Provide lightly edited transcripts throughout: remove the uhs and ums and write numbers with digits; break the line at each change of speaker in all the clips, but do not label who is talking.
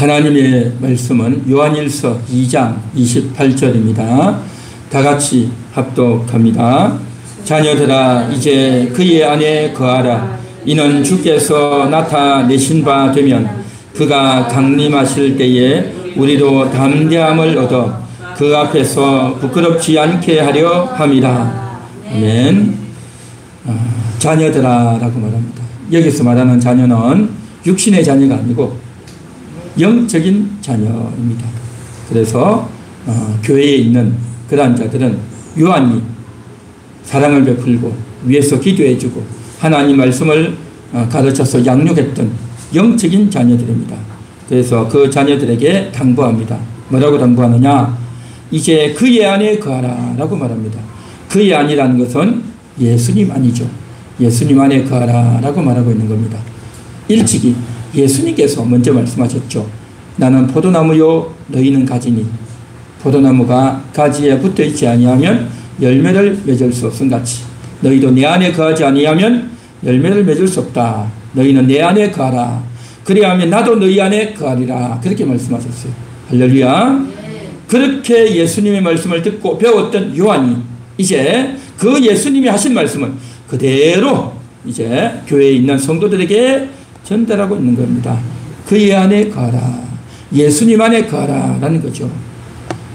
하나님의 말씀은 요한일서 2장 28절입니다. 다 같이 합독합니다. 자녀들아 이제 그의 안에 거하라. 이는 주께서 나타내신 바 되면 그가 강림하실 때에 우리도 담대함을 얻어 그 앞에서 부끄럽지 않게 하려 함이라. 아멘. 자녀들아 라고 말합니다. 여기서 말하는 자녀는 육신의 자녀가 아니고 영적인 자녀입니다. 그래서 교회에 있는 그러한 자들은 유한히 사랑을 베풀고 위에서 기도해주고 하나님 말씀을 가르쳐서 양육했던 영적인 자녀들입니다. 그래서 그 자녀들에게 당부합니다. 뭐라고 당부하느냐? 이제 그의 안에 거하라 라고 말합니다. 그의 안이라는 것은 예수님 안이죠. 예수님 안에 거하라 라고 말하고 있는 겁니다. 일찍이 예수님께서 먼저 말씀하셨죠. 나는 포도나무요 너희는 가지니 포도나무가 가지에 붙어있지 아니하면 열매를 맺을 수 없음 같이 너희도 내 안에 거하지 아니하면 열매를 맺을 수 없다. 너희는 내 안에 거하라. 그래야하면 나도 너희 안에 거하리라. 그렇게 말씀하셨어요. 할렐루야. 그렇게 예수님의 말씀을 듣고 배웠던 요한이 이제 그 예수님이 하신 말씀을 그대로 이제 교회에 있는 성도들에게 전달하고 있는 겁니다. 그의 안에 거하라. 예수님 안에 거하라 라는 거죠.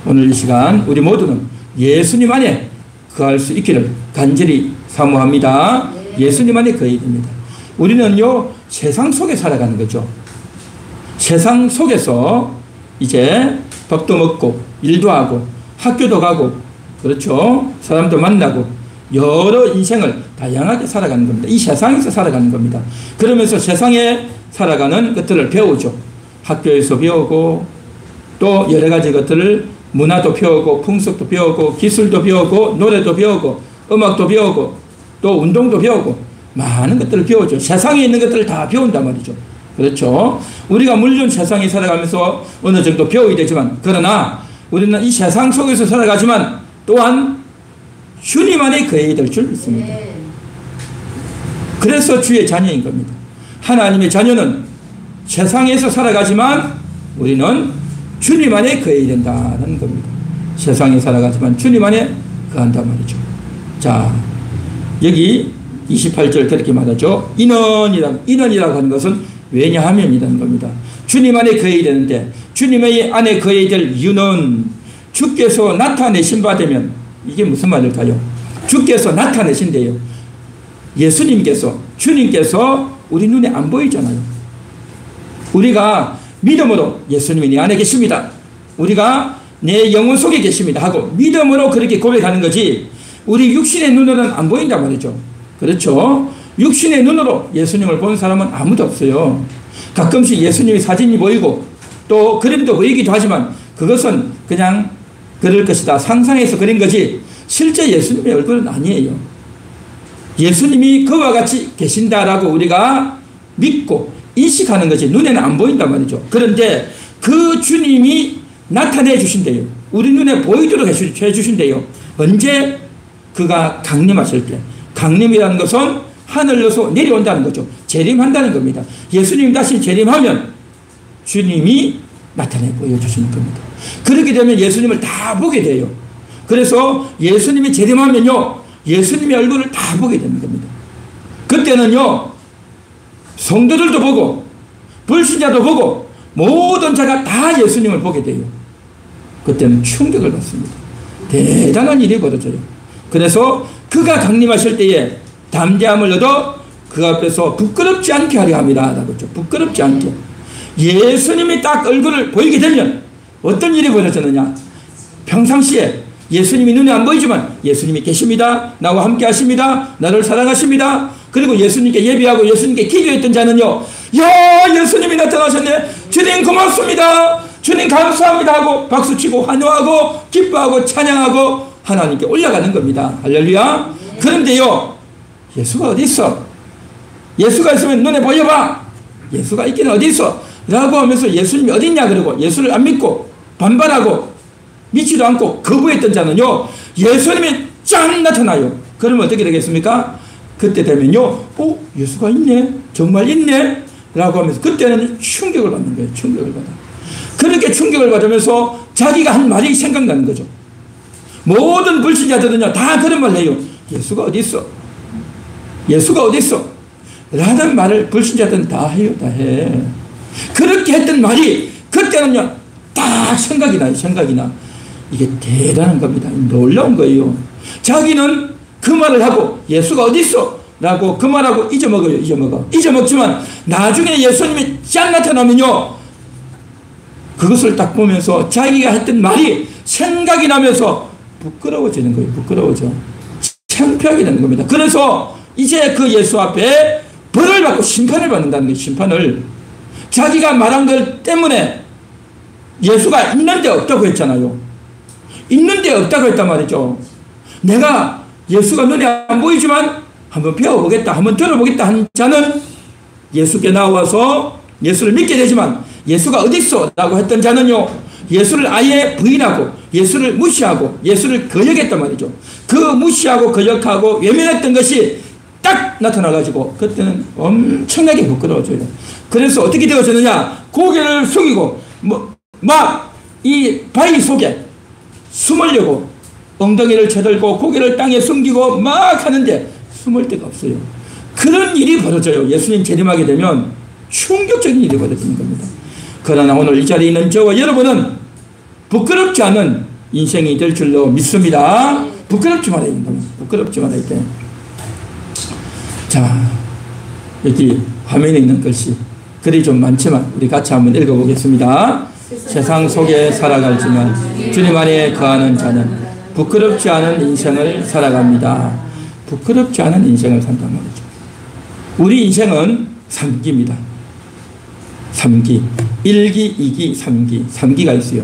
오늘 이 시간 우리 모두는 예수님 안에 거할 수 있기를 간절히 사모합니다. 예수님 안에 거해야 됩니다. 우리는요 세상 속에 살아가는 거죠. 세상 속에서 이제 밥도 먹고 일도 하고 학교도 가고 그렇죠. 사람도 만나고 여러 인생을 다양하게 살아가는 겁니다. 이 세상에서 살아가는 겁니다. 그러면서 세상에 살아가는 것들을 배우죠. 학교에서 배우고 또 여러 가지 것들을 문화도 배우고 풍속도 배우고 기술도 배우고 노래도 배우고 음악도 배우고 또 운동도 배우고 많은 것들을 배우죠. 세상에 있는 것들을 다 배운단 말이죠. 그렇죠. 우리가 물론 세상에 살아가면서 어느 정도 배워야 되지만 그러나 우리는 이 세상 속에서 살아가지만 또한 주님 안에 거해야 될 줄 믿습니다. 그래서 주의 자녀인 겁니다. 하나님의 자녀는 세상에서 살아가지만 우리는 주님 안에 거해야 된다는 겁니다. 세상에 살아가지만 주님 안에 거한단 말이죠. 자, 여기 28절 그렇게 말하죠. 인원이라고 하는 것은 왜냐하면이라는 겁니다. 주님 안에 거해야 되는데 주님의 안에 거해야 될 이유는 주께서 나타내신 바 되면 이게 무슨 말일까요? 주께서 나타내신대요. 예수님께서 주님께서 우리 눈에 안 보이잖아요. 우리가 믿음으로 예수님이 내 안에 계십니다. 우리가 내 영혼 속에 계십니다 하고 믿음으로 그렇게 고백하는 거지 우리 육신의 눈으로는 안 보인단 말이죠. 그렇죠. 육신의 눈으로 예수님을 본 사람은 아무도 없어요. 가끔씩 예수님의 사진이 보이고 또 그림도 보이기도 하지만 그것은 그냥 그럴 것이다 상상해서 그린 거지 실제 예수님의 얼굴은 아니에요. 예수님이 그와 같이 계신다라고 우리가 믿고 인식하는 것이 눈에는 안 보인단 말이죠. 그런데 그 주님이 나타내 주신대요. 우리 눈에 보이도록 해주신대요. 언제? 그가 강림하실 때. 강림이라는 것은 하늘로서 내려온다는 거죠. 재림한다는 겁니다. 예수님 다시 재림하면 주님이 나타내 보여주시는 겁니다. 그렇게 되면 예수님을 다 보게 돼요. 그래서 예수님이 재림하면요 예수님의 얼굴을 다 보게 되는 겁니다. 그때는요 성도들도 보고 불신자도 보고 모든 자가 다 예수님을 보게 돼요. 그때는 충격을 받습니다. 대단한 일이 벌어져요. 그래서 그가 강림하실 때에 담대함을 얻어 그 앞에서 부끄럽지 않게 하려 합니다. 부끄럽지 않게. 예수님이 딱 얼굴을 보이게 되면 어떤 일이 벌어졌느냐. 평상시에 예수님이 눈에 안 보이지만 예수님이 계십니다. 나와 함께 하십니다. 나를 사랑하십니다. 그리고 예수님께 예배하고 예수님께 기도했던 자는요. 야 예수님이 나타나셨네. 주님 고맙습니다. 주님 감사합니다 하고 박수치고 환호하고 기뻐하고 찬양하고 하나님께 올라가는 겁니다. 할렐루야. 그런데요 예수가 어디 있어? 예수가 있으면 눈에 보여봐. 예수가 있기는 어디 있어? 라고 하면서 예수님이 어디 있냐 그러고 예수를 안 믿고 반발하고 믿지도 않고 거부했던 자는요 예수님이 쫙 나타나요. 그러면 어떻게 되겠습니까? 그때 되면요 예수가 있네 정말 있네 라고 하면서 그때는 충격을 받는 거예요. 충격을 받아. 그렇게 충격을 받으면서 자기가 한 말이 생각나는 거죠. 모든 불신자들은요, 다 그런 말을 해요. 예수가 어디 있어? 예수가 어디 있어? 라는 말을 불신자들은 다 해요, 다 해. 그렇게 했던 말이 그때는요, 딱 생각이 나요, 생각이 나. 이게 대단한 겁니다. 놀라운 거예요. 자기는 그 말을 하고 예수가 어디 있어? 라고 그 말하고 잊어먹어요, 잊어먹지만 나중에 예수님이 짠 나타나면요, 그것을 딱 보면서 자기가 했던 말이 생각이 나면서 부끄러워지는 거예요. 부끄러워져. 창피하게 되는 겁니다. 그래서 이제 그 예수 앞에 벌을 받고 심판을 받는다는 거예요. 심판을. 자기가 말한 것 때문에 예수가 있는데 없다고 했잖아요. 있는데 없다고 했단 말이죠. 내가 예수가 눈에 안 보이지만 한번 배워보겠다, 한번 들어보겠다 한 자는 예수께 나와서 예수를 믿게 되지만, 예수가 어디 있어? 라고 했던 자는요, 예수를 아예 부인하고 예수를 무시하고 예수를 거역했단 말이죠. 그 무시하고 거역하고 외면했던 것이 딱 나타나가지고 그때는 엄청나게 부끄러워져요. 그래서 어떻게 되어졌느냐? 고개를 숙이고 막 이 바위 속에 숨으려고 엉덩이를 쳐들고 고개를 땅에 숨기고 막 하는데 숨을 데가 없어요. 그런 일이 벌어져요. 예수님 재림하게 되면 충격적인 일이 벌어지는 겁니다. 그러나 오늘 이 자리에 있는 저와 여러분은 부끄럽지 않은 인생이 될 줄로 믿습니다. 부끄럽지 말아야 된다. 부끄럽지 말아야 돼. 자, 여기 화면에 있는 글씨, 글이 좀 많지만 우리 같이 한번 읽어보겠습니다. 세상 속에 살아가지만 주님 안에 거하는 자는 부끄럽지 않은 인생을 살아갑니다. 부끄럽지 않은 인생을 산단 말이죠. 우리 인생은 3기입니다. 3기. 1기, 2기, 3기. 3기가 있어요.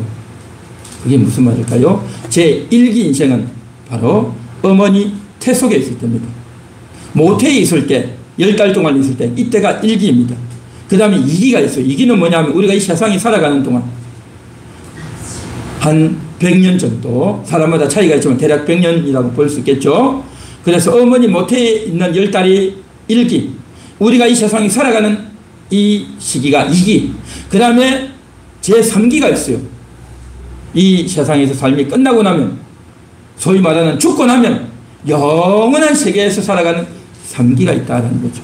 그게 무슨 말일까요? 제 1기 인생은 바로 어머니 태 속에 있을 때입니다. 모태에 있을 때, 10달 동안 있을 때, 이때가 1기입니다. 그 다음에 2기가 있어요. 2기는 뭐냐면 우리가 이 세상에 살아가는 동안 한 100년 정도, 사람마다 차이가 있지만 대략 100년이라고 볼 수 있겠죠. 그래서 어머니 모태에 있는 10달이 1기, 우리가 이 세상에 살아가는 이 시기가 2기, 그 다음에 제3기가 있어요. 이 세상에서 삶이 끝나고 나면, 소위 말하는 죽고 나면 영원한 세계에서 살아가는 3기가 있다는 거죠.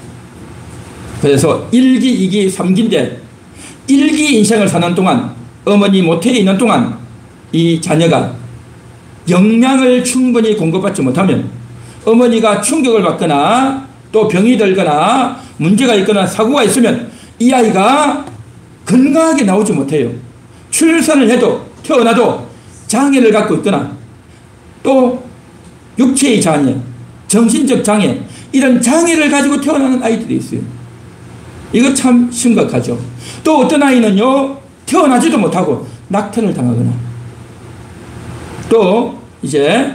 그래서 1기, 2기, 3기인데 1기 인생을 사는 동안, 어머니 모태에 있는 동안 이 자녀가 영양을 충분히 공급받지 못하면 어머니가 충격을 받거나 또 병이 들거나 문제가 있거나 사고가 있으면 이 아이가 건강하게 나오지 못해요. 출산을 해도 태어나도 장애를 갖고 있거나 또 육체의 장애, 정신적 장애, 이런 장애를 가지고 태어나는 아이들이 있어요. 이거 참 심각하죠. 또 어떤 아이는요, 태어나지도 못하고 낙태를 당하거나 또 이제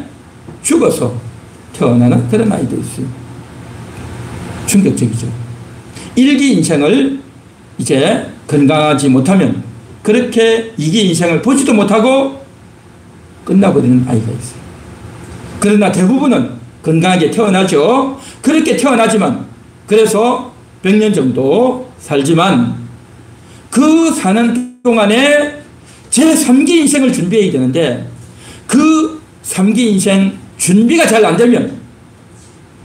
죽어서 태어나는 그런 아이도 있어요. 충격적이죠. 1기 인생을 이제 건강하지 못하면 그렇게 2기 인생을 보지도 못하고 끝나버리는 아이가 있어요. 그러나 대부분은 건강하게 태어나죠. 그렇게 태어나지만, 그래서 100년 정도 살지만 그 사는 동안에 제3기 인생을 준비해야 되는데, 그 3기 인생 준비가 잘 안 되면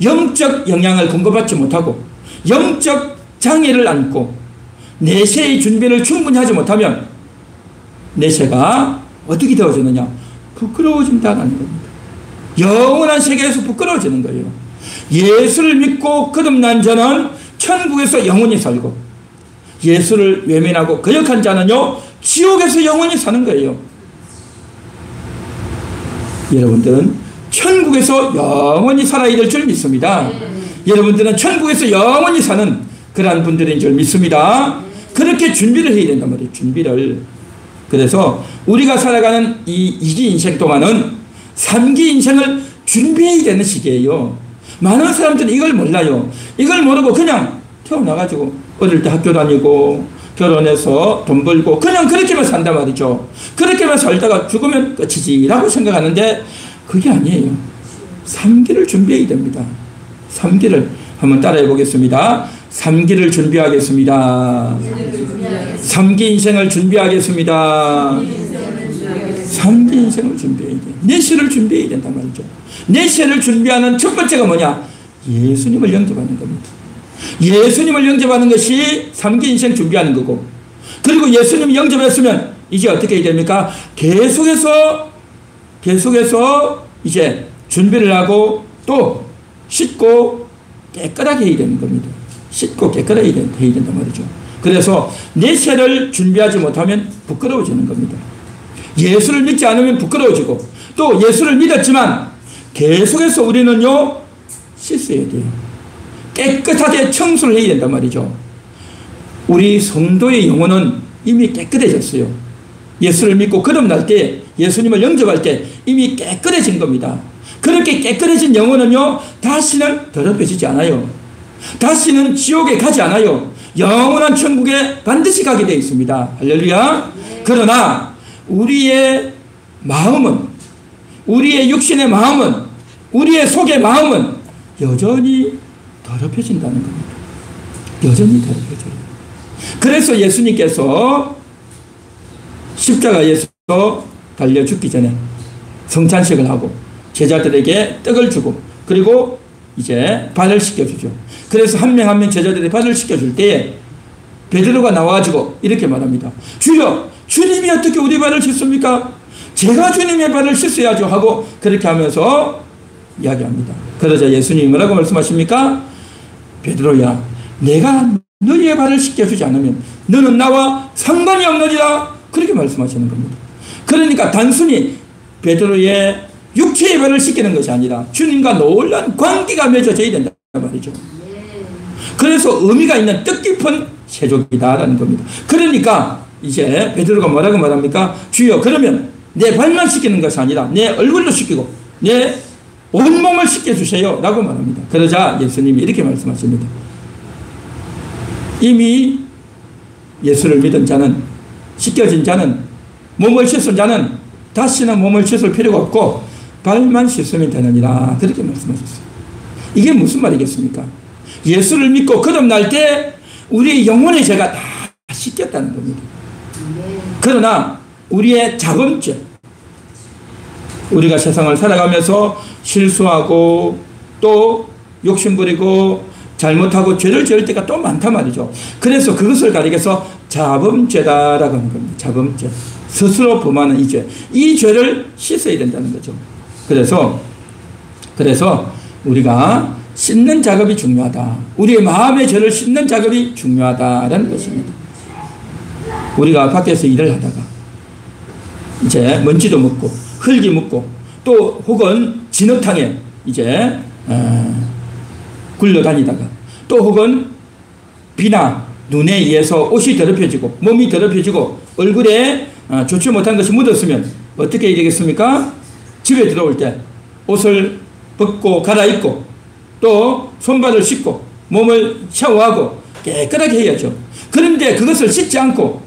영적 영향을 공급받지 못하고 영적 장애를 안고 내세의 준비를 충분히 하지 못하면 내세가 어떻게 되어지느냐? 부끄러워진다는 겁니다. 영원한 세계에서 부끄러워지는 거예요. 예수를 믿고 거듭난 자는 천국에서 영원히 살고, 예수를 외면하고 거역한 자는요, 지옥에서 영원히 사는 거예요. 여러분들은 천국에서 영원히 살아야 될 줄 믿습니다. 여러분들은 천국에서 영원히 사는 그러한 분들인 줄 믿습니다. 그렇게 준비를 해야 된단 말이에요. 준비를. 그래서 우리가 살아가는 이 2기 인생 동안은 3기 인생을 준비해야 되는 시기예요. 많은 사람들은 이걸 몰라요. 이걸 모르고 그냥 태어나가지고 어릴 때 학교 다니고 결혼해서 돈 벌고 그냥 그렇게만 산단 말이죠. 그렇게만 살다가 죽으면 끝이지라고 생각하는데 그게 아니에요. 3기를 준비해야 됩니다. 3기를 한번 따라해 보겠습니다. 3기를 준비하겠습니다. 삼기 인생을 준비하겠습니다. 삼기 인생을 준비해야 돼. 내세를 준비해야 된단 말이죠. 내세를 준비하는 첫 번째가 뭐냐? 예수님을 영접하는 겁니다. 예수님을 영접하는 것이 삼기 인생 준비하는 거고, 그리고 예수님 영접했으면 이제 어떻게 해야 됩니까? 계속해서 이제 준비를 하고 또 씻고 깨끗하게 해야 되는 겁니다. 씻고 깨끗하게 해야 된단 말이죠. 그래서 내세를 준비하지 못하면 부끄러워지는 겁니다. 예수를 믿지 않으면 부끄러워지고, 또 예수를 믿었지만 계속해서 우리는요 씻어야 돼요. 깨끗하게 청소를 해야 된단 말이죠. 우리 성도의 영혼은 이미 깨끗해졌어요. 예수를 믿고 거듭날 때, 예수님을 영접할 때 이미 깨끗해진 겁니다. 그렇게 깨끗해진 영혼은요 다시는 더럽혀지지 않아요. 다시는 지옥에 가지 않아요. 영원한 천국에 반드시 가게 되어 있습니다. 할렐루야. 그러나 우리의 마음은, 우리의 육신의 마음은, 우리의 속의 마음은 여전히 더럽혀진다는 겁니다. 여전히 더럽혀져요. 그래서 예수님께서 십자가에서 달려 죽기 전에 성찬식을 하고 제자들에게 떡을 주고, 그리고 이제 발을 씻겨주죠. 그래서 한 명 한 명 제자들의 발을 씻겨줄 때 베드로가 나와가지고 이렇게 말합니다. 주여, 주님이 어떻게 우리 발을 씻습니까? 제가 주님의 발을 씻어야죠 하고 그렇게 하면서 이야기합니다. 그러자 예수님이 뭐라고 말씀하십니까? 베드로야, 내가 너희의 발을 씻겨주지 않으면 너는 나와 상관이 없느니라, 그렇게 말씀하시는 겁니다. 그러니까 단순히 베드로의 육체의 발을 씻기는 것이 아니라 주님과 놀라운 관계가 맺어져야 된단 말이죠. 그래서 의미가 있는 뜻깊은 세족이다라는 겁니다. 그러니까 이제 베드로가 뭐라고 말합니까? 주여, 그러면 내 발만 씻기는 것이 아니라 내 얼굴도 씻기고 내 온몸을 씻겨주세요 라고 말합니다. 그러자 예수님이 이렇게 말씀하십니다. 이미 예수를 믿은 자는, 씻겨진 자는, 몸을 씻은 자는 다시는 몸을 씻을 필요가 없고 발만 씻으면 되느니라, 그렇게 말씀하셨어요. 이게 무슨 말이겠습니까? 예수를 믿고 거듭날 때 우리의 영혼의 죄가 다 씻겼다는 겁니다. 그러나 우리의 자범죄, 우리가 세상을 살아가면서 실수하고 또 욕심부리고 잘못하고 죄를 지을 때가 또 많단 말이죠. 그래서 그것을 가리켜서 자범죄다라고 하는 겁니다. 자범죄. 스스로 범하는 이 죄. 이 죄를 씻어야 된다는 거죠. 그래서 우리가 씻는 작업이 중요하다. 우리의 마음의 죄를 씻는 작업이 중요하다라는 것입니다. 우리가 밖에서 일을 하다가 이제 먼지도 묻고 흙이 묻고 또 혹은 진흙탕에 이제 굴러다니다가 또 혹은 비나 눈에 의해서 옷이 더럽혀지고 몸이 더럽혀지고 얼굴에 좋지 못한 것이 묻었으면 어떻게 해야 되겠습니까? 집에 들어올 때 옷을 벗고 갈아입고 또 손발을 씻고 몸을 샤워하고 깨끗하게 해야죠. 그런데 그것을 씻지 않고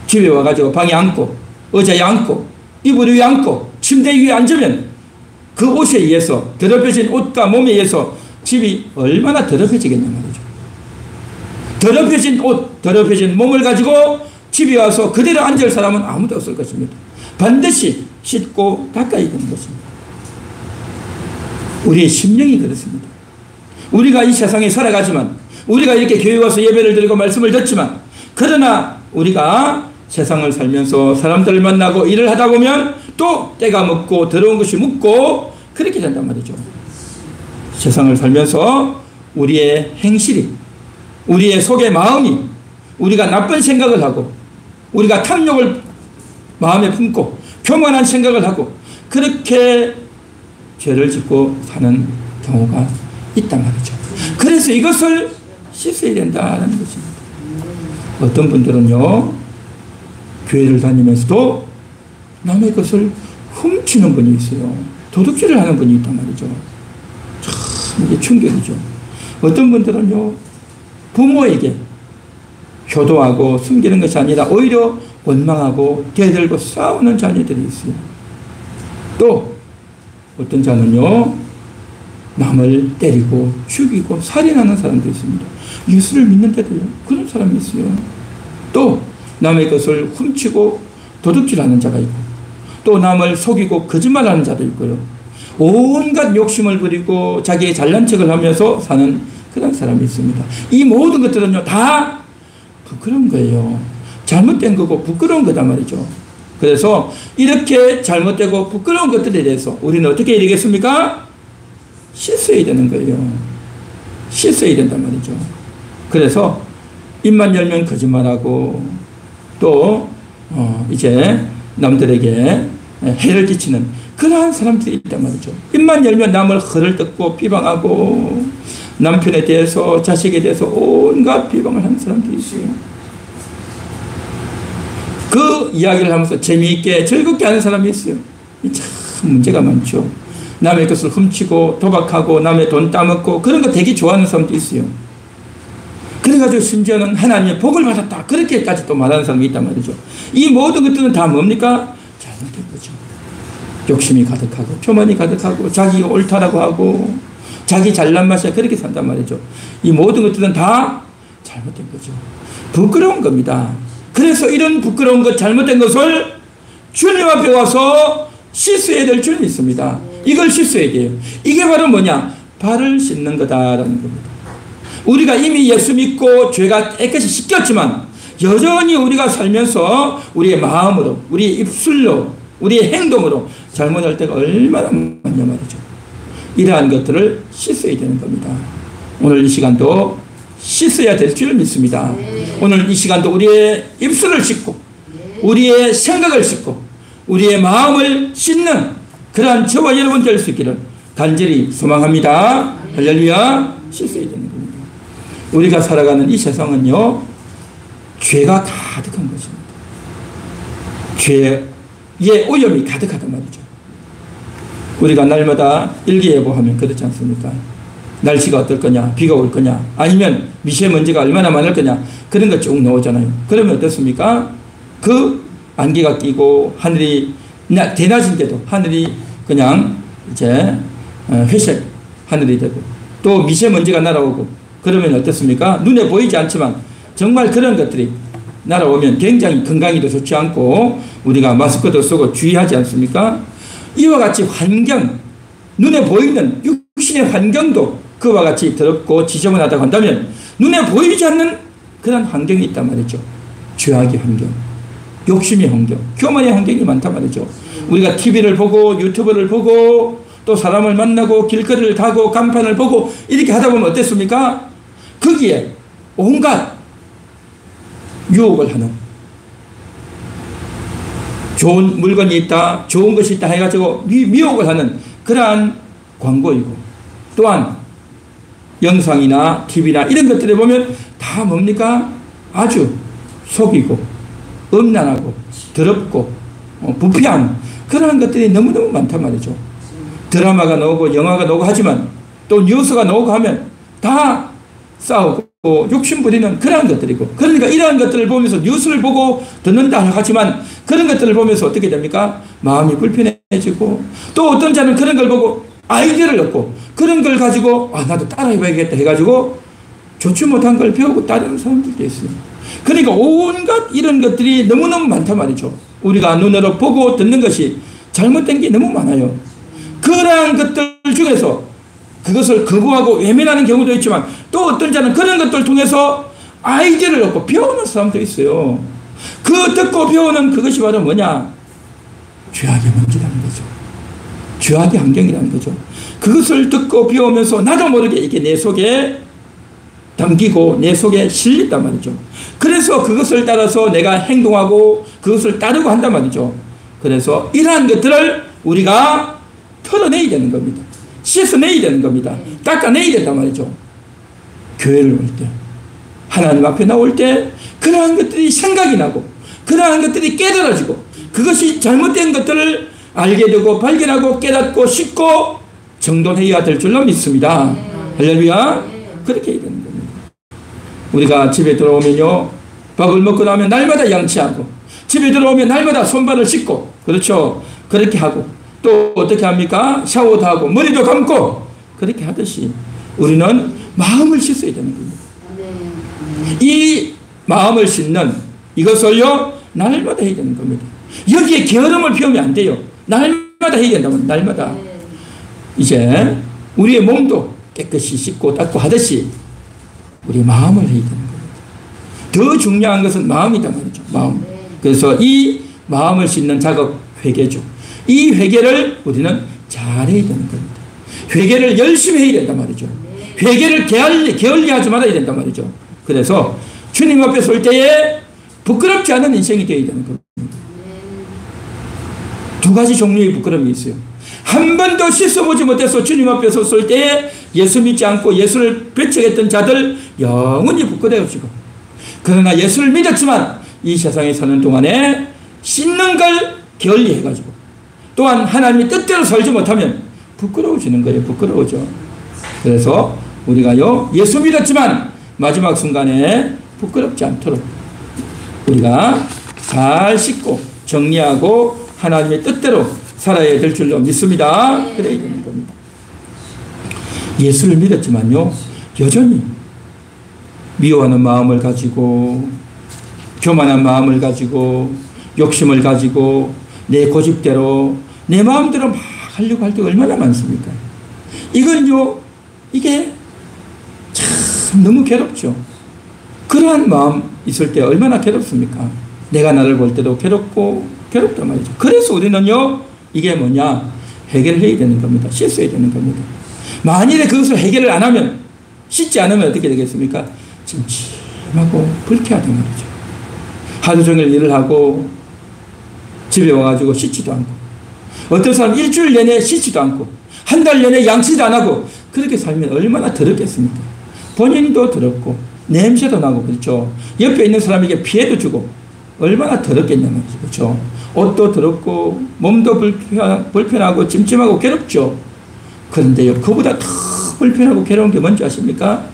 집에 와가지고 방에 앉고 의자에 앉고 이불 위에 앉고 침대 위에 앉으면 그 옷에 의해서, 더럽혀진 옷과 몸에 의해서 집이 얼마나 더럽혀지겠냐 말이죠. 더럽혀진 옷, 더럽혀진 몸을 가지고 집에 와서 그대로 앉을 사람은 아무도 없을 것입니다. 반드시 씻고 닦아야 되는 것입니다. 우리의 심령이 그렇습니다. 우리가 이 세상에 살아가지만, 우리가 이렇게 교회 와서 예배를 드리고 말씀을 듣지만, 그러나 우리가 세상을 살면서 사람들을 만나고 일을 하다 보면 또 때가 묻고 더러운 것이 묻고 그렇게 된단 말이죠. 세상을 살면서 우리의 행실이, 우리의 속의 마음이, 우리가 나쁜 생각을 하고 우리가 탐욕을 마음에 품고 교만한 생각을 하고 그렇게 죄를 짓고 사는 경우가 있단 말이죠. 그래서 이것을 씻어야 된다는 것입니다. 어떤 분들은요, 교회를 다니면서도 남의 것을 훔치는 분이 있어요. 도둑질을 하는 분이 있단 말이죠. 참 이게 충격이죠. 어떤 분들은요, 부모에게 효도하고 숨기는 것이 아니라 오히려 원망하고 대들고 싸우는 자녀들이 있어요. 또 어떤 자는요, 남을 때리고 죽이고 살인하는 사람도 있습니다. 예수를 믿는데도요, 그런 사람이 있어요. 또 남의 것을 훔치고 도둑질하는 자가 있고, 또 남을 속이고 거짓말하는 자도 있고요. 온갖 욕심을 부리고 자기의 잘난 척을 하면서 사는 그런 사람이 있습니다. 이 모든 것들은요, 다 부끄러운 거예요. 잘못된 거고 부끄러운 거단 말이죠. 그래서 이렇게 잘못되고 부끄러운 것들에 대해서 우리는 어떻게 해야 되겠습니까? 씻어야 되는 거예요. 씻어야 된단 말이죠. 그래서 입만 열면 거짓말하고 또 이제 남들에게 해를 끼치는 그러한 사람들이 있단 말이죠. 입만 열면 남을 허를 뜯고 비방하고 남편에 대해서 자식에 대해서 온갖 비방을 하는 사람들이 있어요. 그 이야기를 하면서 재미있게 즐겁게 하는 사람이 있어요. 참 문제가 많죠. 남의 것을 훔치고 도박하고 남의 돈 따먹고 그런 거 되게 좋아하는 사람도 있어요. 그래가지고 심지어는 하나님의 복을 받았다 그렇게까지 또 말하는 사람이 있단 말이죠. 이 모든 것들은 다 뭡니까? 잘못된 거죠. 욕심이 가득하고 교만이 가득하고 자기가 옳다라고 하고 자기 잘난 맛이야 그렇게 산단 말이죠. 이 모든 것들은 다 잘못된 거죠. 부끄러운 겁니다. 그래서 이런 부끄러운 것 잘못된 것을 주님 앞에 와서 씻어야 될 줄이 있습니다. 이걸 씻어야 돼요. 이게 바로 뭐냐? 발을 씻는 거다라는 겁니다. 우리가 이미 예수 믿고 죄가 깨끗이 씻겼지만 여전히 우리가 살면서 우리의 마음으로 우리의 입술로 우리의 행동으로 잘못할 때가 얼마나 많냐 말이죠. 이러한 것들을 씻어야 되는 겁니다. 오늘 이 시간도 씻어야 될 줄 믿습니다. 오늘 이 시간도 우리의 입술을 씻고 우리의 생각을 씻고 우리의 마음을 씻는 그러한 저와 여러분 될 수 있기를 간절히 소망합니다. 할렐루야. 씻어야 되는 겁니다. 우리가 살아가는 이 세상은요, 죄가 가득한 것입니다. 죄의 오염이 가득하단 말이죠. 우리가 날마다 일기예보하면 그렇지 않습니까? 날씨가 어떨 거냐, 비가 올 거냐, 아니면 미세먼지가 얼마나 많을 거냐, 그런 거 쭉 나오잖아요. 그러면 어떻습니까? 그 안개가 끼고 하늘이 대낮인데도 하늘이 그냥 이제 회색 하늘이 되고 또 미세먼지가 날아오고 그러면 어떻습니까? 눈에 보이지 않지만 정말 그런 것들이 날아오면 굉장히 건강에도 좋지 않고 우리가 마스크도 쓰고 주의하지 않습니까? 이와 같이 환경, 눈에 보이는 육신의 환경도 그와 같이 더럽고 지저분하다고 한다면 눈에 보이지 않는 그런 환경이 있단 말이죠. 죄악의 환경, 욕심의 환경, 교만의 환경이 많단 말이죠. 우리가 TV를 보고 유튜브를 보고 또 사람을 만나고 길거리를 가고 간판을 보고 이렇게 하다 보면 어땠습니까? 거기에 온갖 유혹을 하는 좋은 물건이 있다, 좋은 것이 있다 해가지고 미혹을 하는 그러한 광고이고 또한 영상이나 TV나 이런 것들을 보면 다 뭡니까? 아주 속이고 음란하고 더럽고 부패한 그러한 것들이 너무너무 많단 말이죠. 드라마가 나오고 영화가 나오고 하지만 또 뉴스가 나오고 하면 다 싸우고 욕심 부리는 그러한 것들이고 그러니까 이러한 것들을 보면서 뉴스를 보고 듣는다 하지만 그런 것들을 보면서 어떻게 됩니까? 마음이 불편해지고 또 어떤 자는 그런 걸 보고 아이디어를 얻고 그런 걸 가지고 나도 따라해봐야겠다 해가지고 좋지 못한 걸 배우고 따르는 사람들도 있어요. 그러니까 온갖 이런 것들이 너무너무 많단 말이죠. 우리가 눈으로 보고 듣는 것이 잘못된 게 너무 많아요. 그러한 것들 중에서 그것을 거부하고 외면하는 경우도 있지만 또 어떤 자는 그런 것들을 통해서 아이디어를 얻고 배우는 사람도 있어요. 그 듣고 배우는 그것이 바로 뭐냐? 죄악의 문제라는 거죠. 죄악의 환경이라는 거죠. 그것을 듣고 배우면서 나도 모르게 이게 내 속에 담기고 내 속에 실린단 말이죠. 그래서 그것을 따라서 내가 행동하고 그것을 따르고 한단 말이죠. 그래서 이러한 것들을 우리가 털어내야 되는 겁니다. 씻어내야 되는 겁니다. 닦아내야 된단 말이죠. 교회를 올 때, 하나님 앞에 나올 때 그러한 것들이 생각이 나고 그러한 것들이 깨달아지고 그것이 잘못된 것들을 알게 되고 발견하고 깨닫고 씻고 정돈해야 될 줄로 믿습니다. 할렐루야. 그렇게 해야 되는 겁니다. 우리가 집에 들어오면요, 밥을 먹고 나면 날마다 양치하고 집에 들어오면 날마다 손발을 씻고 그렇죠. 그렇게 하고 또 어떻게 합니까? 샤워도 하고 머리도 감고 그렇게 하듯이 우리는 마음을 씻어야 되는 겁니다. 이 마음을 씻는 이것을요 날마다 해야 되는 겁니다. 여기에 게으름을 피우면 안 돼요. 날마다 해야 된다면 날마다. 이제 우리의 몸도 깨끗이 씻고 닦고 하듯이 우리 마음을 해야 되는 겁니다. 더 중요한 것은 마음이다 말이죠. 마음. 그래서 이 마음을 씻는 작업 회개죠. 이 회개를 우리는 잘해야 되는 겁니다. 회개를 열심히 해야 된단 말이죠. 회개를 게을리하지 말아야 된단 말이죠. 그래서 주님 앞에 설 때에 부끄럽지 않은 인생이 되어야 되는 겁니다. 두 가지 종류의 부끄러움이 있어요. 한 번도 씻어보지 못해서 주님 앞에 섰을 때에 예수 믿지 않고 예수를 배척했던 자들 영원히 부끄러워지고, 그러나 예수를 믿었지만 이 세상에 사는 동안에 씻는 걸 게을리해가지고 또한 하나님의 뜻대로 살지 못하면 부끄러워지는 거예요. 부끄러워져. 그래서 우리가요 예수 믿었지만 마지막 순간에 부끄럽지 않도록 우리가 잘 씻고 정리하고 하나님의 뜻대로 살아야 될 줄로 믿습니다. 그래야 되는 겁니다. 예수를 믿었지만요 여전히 미워하는 마음을 가지고 교만한 마음을 가지고 욕심을 가지고 내 고집대로 내 마음대로 막 하려고 할 때가 얼마나 많습니까? 이건요 이게 참 너무 괴롭죠. 그러한 마음 있을 때 얼마나 괴롭습니까? 내가 나를 볼 때도 괴롭단 말이죠. 그래서 우리는요 이게 뭐냐 해결을 해야 되는 겁니다. 씻어야 되는 겁니다. 만일에 그것을 해결을 안 하면 씻지 않으면 어떻게 되겠습니까? 찜찜하고 불쾌하단 말이죠. 하루 종일 일을 하고 집에 와가지고 씻지도 않고, 어떤 사람 일주일 내내 씻지도 않고 한 달 내내 양치도 안 하고 그렇게 살면 얼마나 더럽겠습니까? 본인도 더럽고 냄새도 나고 그렇죠. 옆에 있는 사람에게 피해도 주고 얼마나 더럽겠냐 말이죠. 그렇죠. 옷도 더럽고 몸도 불편하고 찜찜하고 괴롭죠. 그런데요 그보다 더 불편하고 괴로운 게 뭔지 아십니까?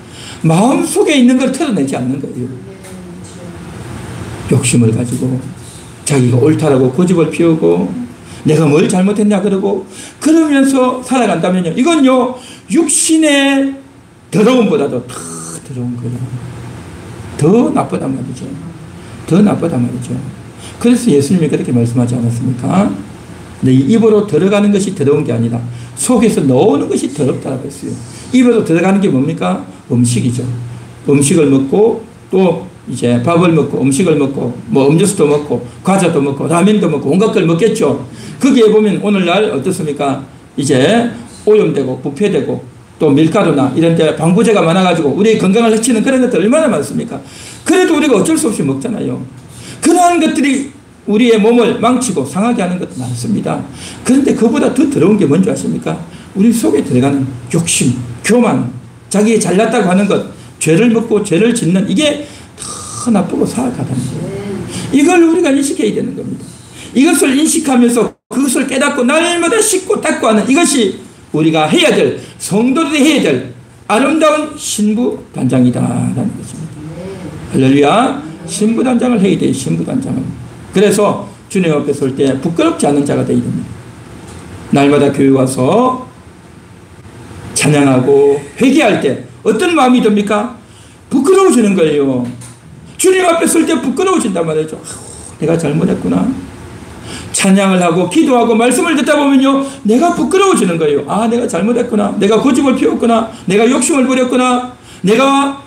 마음속에 있는 걸 털어내지 않는 거예요. 욕심을 가지고 자기가 옳다라고 고집을 피우고 내가 뭘 잘못했냐 그러고 그러면서 살아간다면요 이건요 육신의 더러움보다도 더 더러운 거예요. 더 나쁘단 말이죠. 더 나쁘단 말이죠. 그래서 예수님이 그렇게 말씀하지 않았습니까? 내 입으로 들어가는 것이 더러운 게 아니라 속에서 나오는 것이 더럽다고 했어요. 입으로 들어가는 게 뭡니까? 음식이죠. 음식을 먹고 또 이제 밥을 먹고 음식을 먹고 뭐 음료수도 먹고 과자도 먹고 라면도 먹고 온갖 걸 먹겠죠. 거기에 보면 오늘날 어떻습니까? 이제 오염되고 부패되고 또 밀가루나 이런 데 방부제가 많아가지고 우리의 건강을 해치는 그런 것들 얼마나 많습니까? 그래도 우리가 어쩔 수 없이 먹잖아요. 그러한 것들이 우리의 몸을 망치고 상하게 하는 것도 많습니다. 그런데 그보다 더 더러운 게 뭔지 아십니까? 우리 속에 들어가는 욕심, 교만, 자기 잘났다고 하는 것, 죄를 먹고 죄를 짓는 이게 더 나쁘고 사악하다는 거예요. 이걸 우리가 인식해야 되는 겁니다. 이것을 인식하면서 그것을 깨닫고 날마다 씻고 닦고 하는 이것이 우리가 해야 될, 성도들이 해야 될 아름다운 신부단장이다라는 것입니다. 할렐루야. 신부단장을 해야 돼요. 신부단장을. 그래서 주님 앞에 설 때 부끄럽지 않은 자가 되어야 됩니다. 날마다 교회 와서 찬양하고 회개할 때 어떤 마음이 듭니까? 부끄러워지는 거예요. 주님 앞에 설 때 부끄러워진단 말이죠. 내가 잘못했구나. 찬양을 하고 기도하고 말씀을 듣다 보면요 내가 부끄러워지는 거예요. 아 내가 잘못했구나. 내가 고집을 피웠구나. 내가 욕심을 부렸구나. 내가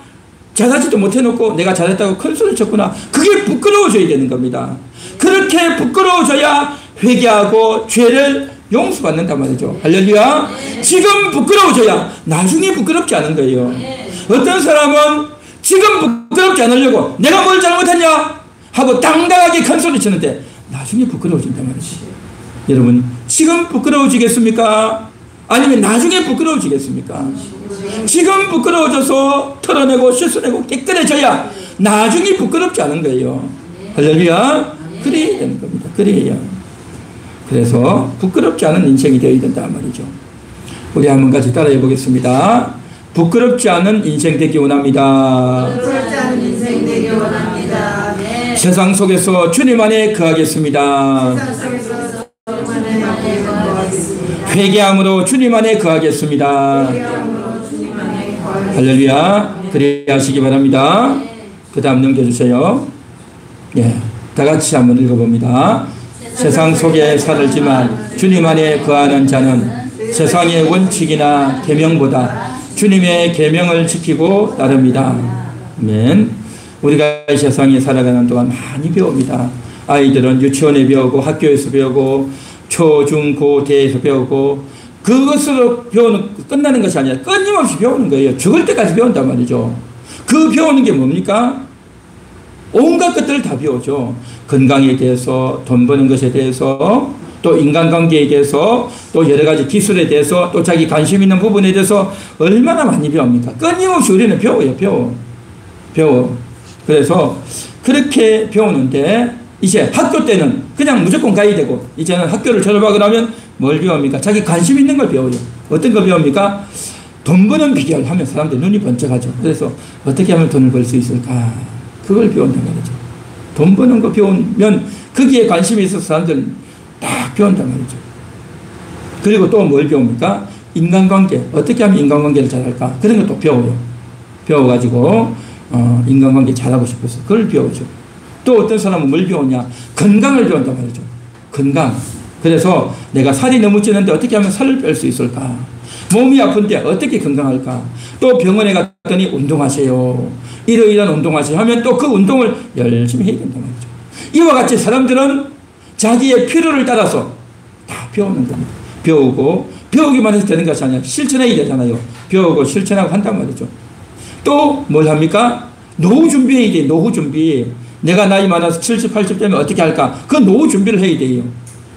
잘하지도 못해놓고 내가 잘했다고 큰 소리를 쳤구나. 그게 부끄러워져야 되는 겁니다. 그렇게 부끄러워져야 회개하고 죄를 용서받는단 말이죠. 할렐루야. 지금 부끄러워져야 나중에 부끄럽지 않은 거예요. 어떤 사람은 지금 부끄럽지 않으려고 내가 뭘 잘못했냐 하고 당당하게 큰 소리 치는데 나중에 부끄러워진단 말이죠. 여러분 지금 부끄러워지겠습니까? 아니면 나중에 부끄러워지겠습니까? 지금 부끄러워져서 털어내고 씻어내고 깨끗해져야 나중에 부끄럽지 않은 거예요. 할렐루야. 그래야 되는 겁니다. 그래야. 그래서 부끄럽지 않은 인생이 되어야 된단 말이죠. 우리 한번 같이 따라해 보겠습니다. 부끄럽지 않은 인생 되기 원합니다.
부끄럽지 않은 인생 되기 원합니다. 네.
세상 속에서 주님 안에 거하겠습니다. 회개함으로 주님 안에 거하겠습니다. 할렐루야. 그래야 하시기 바랍니다. 그 다음 넘겨주세요. 예, 다 같이 한번 읽어봅니다. 세상 속에 살지만 주님 안에 거하는 자는 세상의 원칙이나 계명보다 주님의 계명을 지키고 따릅니다. 아멘. 우리가 이 세상에 살아가는 동안 많이 배웁니다. 아이들은 유치원에 배우고 학교에서 배우고 초, 중, 고, 대에서 배우고 그것으로 끝나는 것이 아니라 끊임없이 배우는 거예요. 죽을 때까지 배운단 말이죠. 그 배우는 게 뭡니까? 온갖 것들을 다 배우죠. 건강에 대해서, 돈 버는 것에 대해서, 또 인간관계에 대해서, 또 여러 가지 기술에 대해서, 또 자기 관심 있는 부분에 대해서 얼마나 많이 배웁니까? 끊임없이 우리는 배워요. 배워. 그래서 그렇게 배우는데 이제 학교 때는 그냥 무조건 가야 되고 이제는 학교를 졸업하고 나면 뭘 배웁니까? 자기 관심 있는 걸 배워요. 어떤 걸 배웁니까? 돈 버는 비결 하면 사람들 눈이 번쩍하죠. 그래서 어떻게 하면 돈을 벌 수 있을까? 그걸 배운단 말이죠. 돈 버는 거 배우면 거기에 관심이 있어서 사람들 딱 배운단 말이죠. 그리고 또 뭘 배웁니까? 인간관계. 어떻게 하면 인간관계를 잘할까? 그런 것도 배워요. 배워가지고 인간관계 잘하고 싶어서 그걸 배우죠. 또 어떤 사람은 뭘 배우냐? 건강을 배운단 말이죠. 건강. 그래서 내가 살이 너무 찌는데 어떻게 하면 살을 뺄 수 있을까? 몸이 아픈데 어떻게 건강할까? 또 병원에 갔더니 운동하세요. 이러이러한 운동하세요 하면 또 그 운동을 열심히 해야 된단 말이죠. 이와 같이 사람들은 자기의 필요를 따라서 다 배우는 겁니다. 배우고 배우기만 해서 되는 것이 아니라 실천해야 되잖아요. 배우고 실천하고 한단 말이죠. 또 뭘 합니까? 노후 준비해야 돼. 노후 준비. 내가 나이 많아서 70, 80 되면 어떻게 할까? 그 노후 준비를 해야 돼요.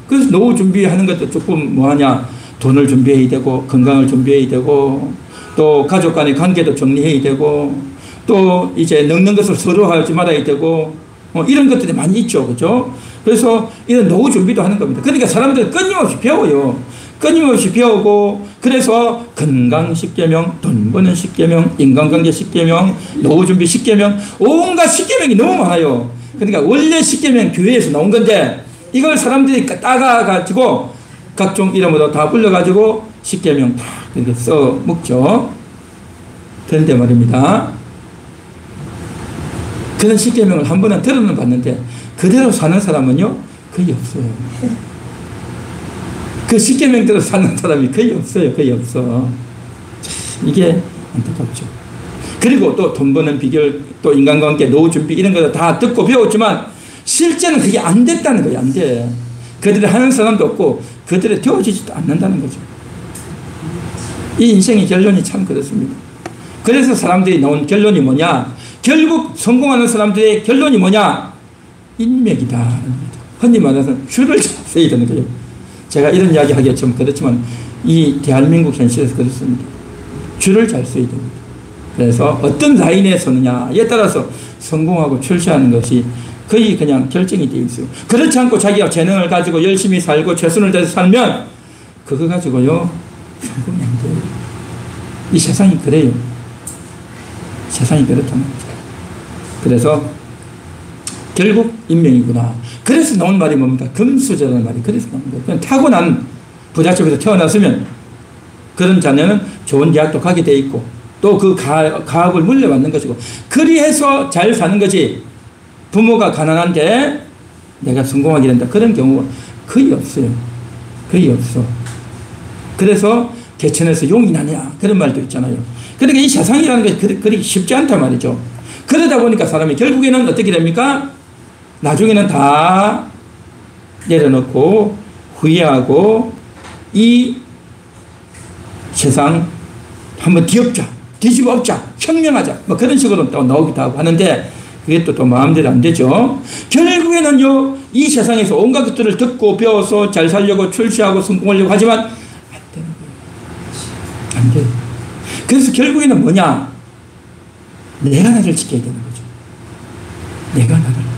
그래서 노후 준비하는 것도 조금 뭐하냐? 돈을 준비해야 되고 건강을 준비해야 되고 또 가족 간의 관계도 정리해야 되고 또 이제 늙는 것을 서로 하지 말아야 되고 이런 것들이 많이 있죠. 그죠? 그래서 이런 노후 준비도 하는 겁니다. 그러니까 사람들은 끊임없이 배워요. 끊임없이 배우고 그래서 건강 10계명, 돈 버는 10계명, 인간관계 10계명, 노후 준비 10계명 온갖 10계명이 너무 많아요. 그러니까 원래 10계명 교회에서 나온 건데 이걸 사람들이 따가가지고 각종 이름으로 다 불러가지고 10계명 다 이렇게 써 먹죠. 그런데 말입니다. 그런 10계명을 한 번은 들어는 봤는데 그대로 사는 사람은요 거의 없어요. 그 10계명대로 사는 사람이 거의 없어요. 거의 없어. 참 이게 안타깝죠. 그리고 또 돈 버는 비결, 또 인간관계, 노후 준비 이런 거 다 듣고 배웠지만 실제는 그게 안 됐다는 거예요. 안 돼. 그들이 하는 사람도 없고 그들이 되어지지도 않는다는 거죠. 이 인생의 결론이 참 그렇습니다. 그래서 사람들이 나온 결론이 뭐냐? 결국 성공하는 사람들의 결론이 뭐냐? 인맥이다. 흔히 말해서 줄을 잘 서야 되는 거예요. 제가 이런 이야기 하기가 좀 그렇지만 이 대한민국 현실에서 그렇습니다. 줄을 잘 서야 됩니다. 그래서 어떤 라인에 서느냐에 따라서 성공하고 출세하는 것이 거의 그냥 결정이 되어 있어요. 그렇지 않고 자기가 재능을 가지고 열심히 살고 최선을 다해서 살면 그거 가지고요 성공이 안 돼요. 이 세상이 그래요. 세상이 그렇다는 거죠. 그래서 결국 인명이구나. 그래서 나온 말이 뭡니까? 금수저라는 말이 그래서 나온 거예요. 그냥 타고난 부잣집에서 태어났으면 그런 자녀는 좋은 대학도 가게 돼 있고 또 그 가업을 물려받는 것이고 그리해서 잘 사는 거지 부모가 가난한데 내가 성공하게 된다. 그런 경우가 거의 없어요. 거의 없어. 그래서 개천에서 용이 나냐 그런 말도 있잖아요. 그러니까 이 세상이라는 것이 그리 쉽지 않단 말이죠. 그러다 보니까 사람이 결국에는 어떻게 됩니까? 나중에는 다 내려놓고 후회하고 이 세상 한번 뒤엎자, 뒤집어 엎자, 혁명하자 뭐 그런 식으로 또 나오기도 하고 하는데 그게 또 마음대로 안 되죠. 결국에는요 이 세상에서 온갖 것들을 듣고 배워서 잘 살려고 출세하고 성공하려고 하지만 안 되는 거예요. 안 돼요. 그래서 결국에는 뭐냐? 내가 나를 지켜야 되는 거죠. 내가 나를.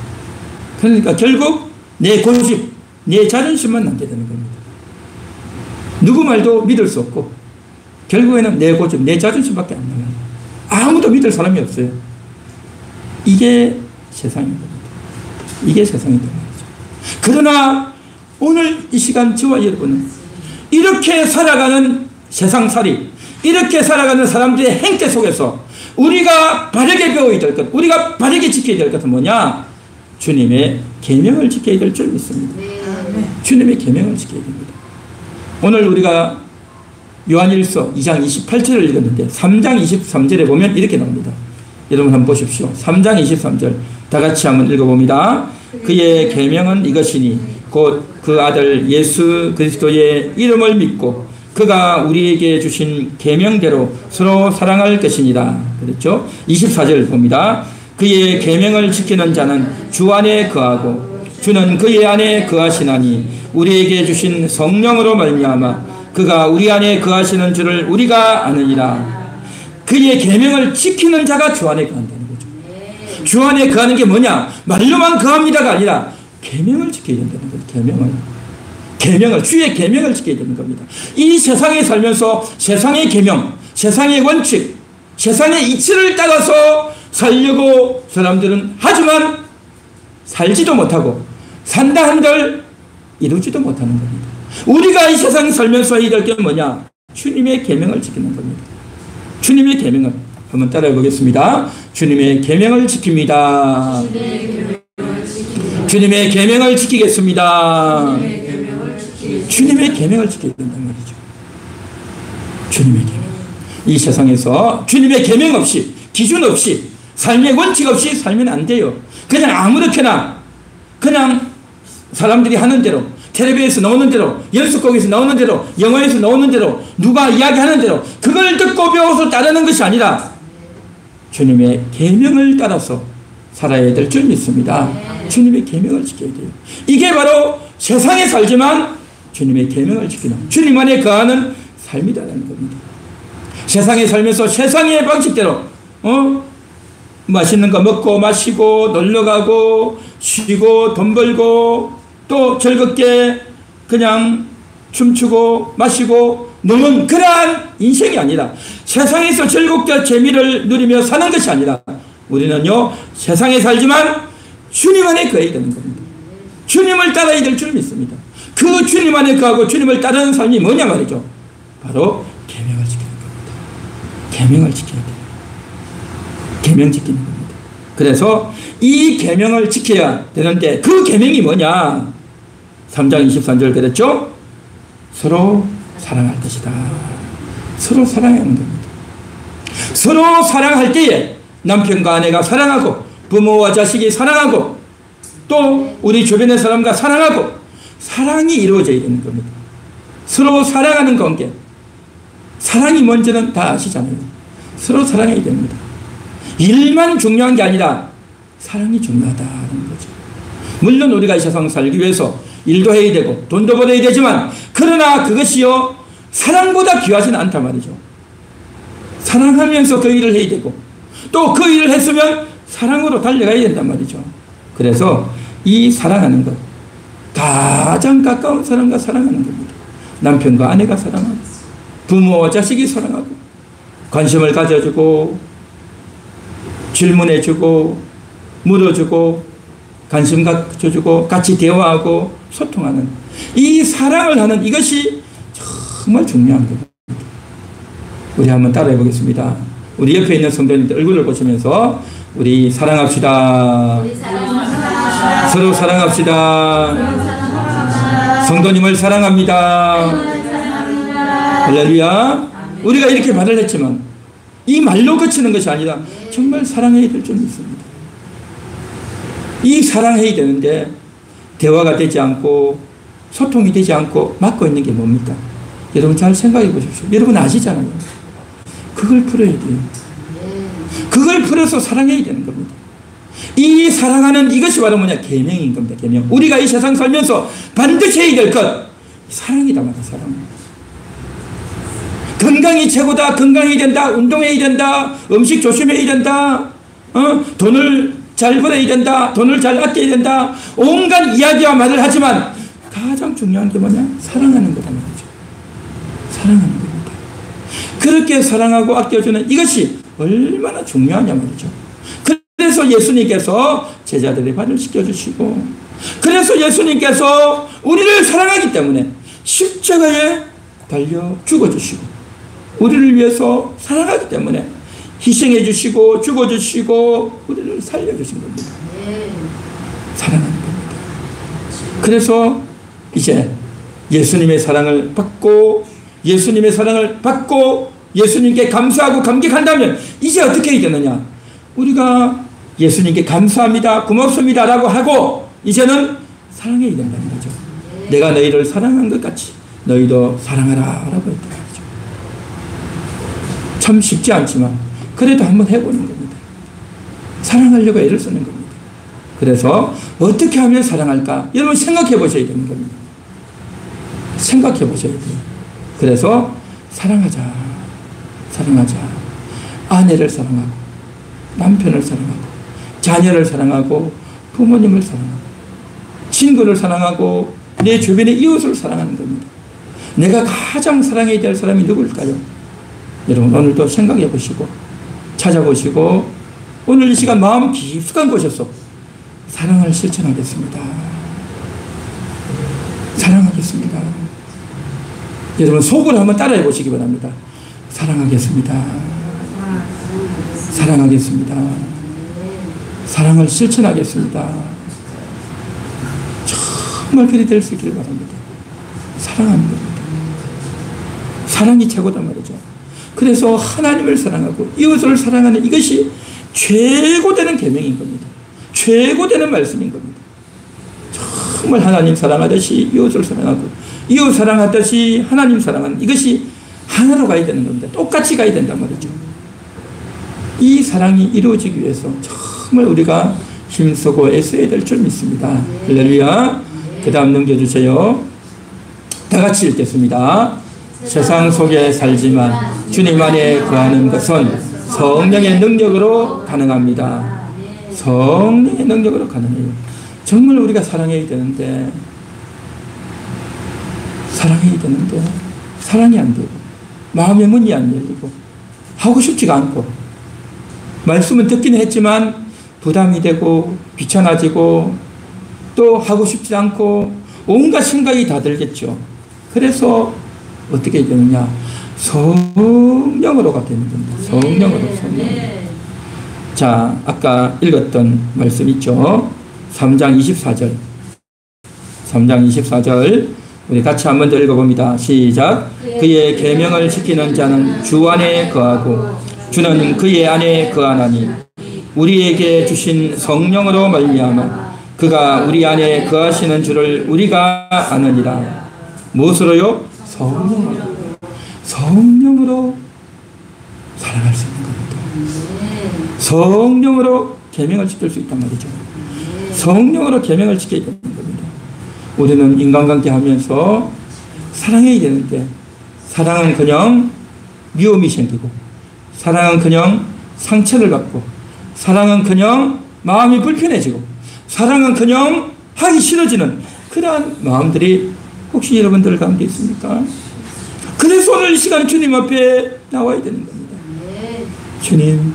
그러니까 결국 내 고집, 내 자존심만 남게 되는 겁니다. 누구 말도 믿을 수 없고 결국에는 내 고집, 내 자존심밖에 안 남아요. 아무도 믿을 사람이 없어요. 이게 세상인 겁니다. 이게 세상이다 말이죠. 그러나 오늘 이 시간 저와 여러분은 이렇게 살아가는 세상살이, 이렇게 살아가는 사람들의 행태 속에서 우리가 바르게 배워야 될 것, 우리가 바르게 지켜야 될 것은 뭐냐? 주님의 계명을 지켜야 될 줄 믿습니다. 주님의 계명을 지켜야 됩니다. 오늘 우리가 요한일서 2장 28절을 읽었는데 3장 23절에 보면 이렇게 나옵니다. 여러분 한번 보십시오. 3장 23절 다 같이 한번 읽어봅니다. 그의 계명은 이것이니 곧 그 아들 예수 그리스도의 이름을 믿고 그가 우리에게 주신 계명대로 서로 사랑할 것이니라. 그렇죠? 24절 봅니다. 그의 계명을 지키는 자는 주 안에 거하고 주는 그의 안에 거하시나니 우리에게 주신 성령으로 말미암아 그가 우리 안에 거하시는 줄을 우리가 아느니라. 그의 계명을 지키는 자가 주 안에 거한다는 거죠. 주 안에 거하는 게 뭐냐? 말로만 거합니다가 아니라 계명을 지켜야 된다는 거예요. 계명을 주의 계명을 지켜야 되는 겁니다. 이 세상에 살면서 세상의 계명, 세상의 원칙, 세상의 이치를 따라서 살려고 사람들은 하지만 살지도 못하고 산다 한들 이루지도 못하는 겁니다. 우리가 이 세상에 살면서 해야 될 게 뭐냐? 주님의 계명을 지키는 겁니다. 주님의 계명을 한번 따라해 보겠습니다. 주님의 계명을 지킵니다. 주님의 계명을 지키겠습니다. 주님의 계명을 지켜야 된단 말이죠. 주님의 계명. 이 세상에서 주님의 계명 없이, 기준 없이, 삶의 원칙 없이 살면 안 돼요. 그냥 아무렇게나 그냥 사람들이 하는 대로, 텔레비에서 나오는 대로, 연습곡에서 나오는 대로, 영화에서 나오는 대로, 누가 이야기하는 대로 그걸 듣고 배워서 따르는 것이 아니라 주님의 계명을 따라서 살아야 될 줄 믿습니다. 주님의 계명을 지켜야 돼요. 이게 바로 세상에 살지만 주님의 계명을 지키는, 주님 안에 거하는 삶이라는 겁니다. 세상에 살면서 세상의 방식대로 맛있는 거 먹고 마시고 놀러가고 쉬고 돈 벌고 또 즐겁게 그냥 춤추고 마시고 노는 그러한 인생이 아니라 세상에서 즐겁게 재미를 누리며 사는 것이 아니라 우리는요 세상에 살지만 주님 안에 거해야 되는 겁니다. 주님을 따라야 될 줄 믿습니다. 그 주님 안에 거하고 주님을 따르는 삶이 뭐냐 말이죠. 바로 계명을 지키는 겁니다. 계명을 지켜야 돼요. 계명 지키는 겁니다. 그래서 이 계명을 지켜야 되는데 그 계명이 뭐냐? 3장 23절 그랬죠? 서로 사랑할 것이다. 서로 사랑하는 겁니다. 서로 사랑할 때에 남편과 아내가 사랑하고 부모와 자식이 사랑하고 또 우리 주변의 사람과 사랑하고 사랑이 이루어져야 되는 겁니다. 서로 사랑하는 관계. 사랑이 뭔지는 다 아시잖아요. 서로 사랑해야 됩니다. 일만 중요한 게 아니라 사랑이 중요하다는 거죠. 물론 우리가 이 세상 살기 위해서 일도 해야 되고 돈도 벌어야 되지만 그러나 그것이요 사랑보다 귀하지는 않단 말이죠. 사랑하면서 그 일을 해야 되고 또 그 일을 했으면 사랑으로 달려가야 된단 말이죠. 그래서 이 사랑하는 것 가장 가까운 사람과 사랑하는 겁니다. 남편과 아내가 사랑하고 부모와 자식이 사랑하고 관심을 가져주고 질문해주고 물어주고 관심 가져주고 같이 대화하고 소통하는 이 사랑을 하는 이것이 정말 중요한 겁니다. 우리 한번 따라해 보겠습니다. 우리 옆에 있는 성도님들 얼굴을 보시면서 우리 사랑합시다. 서로 사랑합시다. 성도님을 사랑합니다. 할렐루야. 우리가 이렇게 말을 했지만 이 말로 그치는 것이 아니라 정말 사랑해야 될 줄 믿습니다. 이 사랑해야 되는데 대화가 되지 않고 소통이 되지 않고 막고 있는 게 뭡니까? 여러분 잘 생각해 보십시오. 여러분 아시잖아요. 그걸 풀어야 돼요. 그걸 풀어서 사랑해야 되는 겁니다. 이 사랑하는 이것이 바로 뭐냐? 계명인 겁니다. 계명. 우리가 이 세상 살면서 반드시 해야 될 것 사랑이다 말이야. 사랑. 건강이 최고다. 건강해야 된다. 운동해야 된다. 음식 조심해야 된다. 돈을 잘 벌어야 된다. 돈을 잘 아껴야 된다. 온갖 이야기와 말을 하지만 가장 중요한 게 뭐냐? 사랑하는 거다 말이죠. 사랑하는 겁니다. 그렇게 사랑하고 아껴주는 이것이 얼마나 중요하냐 말이죠. 그래서 예수님께서 제자들의 발을 씻겨주시고 그래서 예수님께서 우리를 사랑하기 때문에 십자가에 달려 죽어주시고 우리를 위해서 사랑하기 때문에 희생해 주시고 죽어주시고 우리를 살려주신 겁니다. 사랑하는 겁니다. 그래서 이제 예수님의 사랑을 받고 예수님께 감사하고 감격한다면 이제 어떻게 해야 되느냐? 우리가 예수님께 감사합니다, 고맙습니다 라고 하고 이제는 사랑해야 된다는 거죠. 내가 너희를 사랑한 것 같이 너희도 사랑하라 라고 했다는 거죠. 참 쉽지 않지만 그래도 한번 해보는 겁니다. 사랑하려고 애를 쓰는 겁니다. 그래서 어떻게 하면 사랑할까? 여러분 생각해 보셔야 되는 겁니다. 생각해 보셔야 돼요. 그래서 사랑하자. 아내를 사랑하고 남편을 사랑하고 자녀를 사랑하고 부모님을 사랑하고 친구를 사랑하고 내 주변의 이웃을 사랑하는 겁니다. 내가 가장 사랑해야 될 사람이 누굴까요? 여러분 오늘도 생각해 보시고 찾아보시고 오늘 이 시간 마음 깊숙한 곳에서 사랑을 실천하겠습니다. 사랑하겠습니다. 여러분 속으로 한번 따라해 보시기 바랍니다. 사랑하겠습니다. 사랑하겠습니다. 사랑을 실천하겠습니다. 정말 그리 될 수 있기를 바랍니다. 사랑하는 겁니다. 사랑이 최고단 말이죠. 그래서 하나님을 사랑하고 이웃을 사랑하는 이것이 최고되는 계명인 겁니다. 최고되는 말씀인 겁니다. 정말 하나님 사랑하듯이 이웃을 사랑하고 이웃 사랑하듯이 하나님 사랑하는 이것이 하나로 가야 되는 겁니다. 똑같이 가야 된단 말이죠. 이 사랑이 이루어지기 위해서 정말 우리가 힘쓰고 애써야 될 줄 믿습니다. 할렐루야. 그 다음 넘겨주세요. 다 같이 읽겠습니다. 세상 속에 살지만 주님 안에 거하는 것은 성령의 능력으로 가능합니다. 성령의 능력으로 가능해요. 정말 우리가 사랑해야 되는데 사랑이 안 되고 마음의 문이 안 열리고 하고 싶지가 않고 말씀은 듣기는 했지만 부담이 되고 귀찮아지고 또 하고 싶지 않고 온갖 생각이 다 들겠죠. 그래서 어떻게 되느냐? 성령으로가 되는 겁니다. 성령으로. 자, 아까 읽었던 말씀 있죠. 3장 24절 우리 같이 한 번 더 읽어봅니다. 시작. 그의 계명을 지키는 자는 주 안에 거하고 주는 그의 안에 거하나니 우리에게 주신 성령으로 말미암아 그가 우리 안에 거하시는 줄을 우리가 아느니라. 무엇으로요? 성령으로 사랑할 수 있는 겁니다. 성령으로 계명을 지킬 수 있단 말이죠. 성령으로 계명을 지켜야 되는 겁니다. 우리는 인간관계 하면서 사랑해야 되는데 사랑은 그냥 미움이 생기고 사랑은 그냥 상처를 받고 사랑은 그냥 마음이 불편해지고 사랑은 그냥 하기 싫어지는 그러한 마음들이 혹시 여러분들 가운데 있습니까? 그래서 오늘 이 시간 주님 앞에 나와야 되는 겁니다. 주님,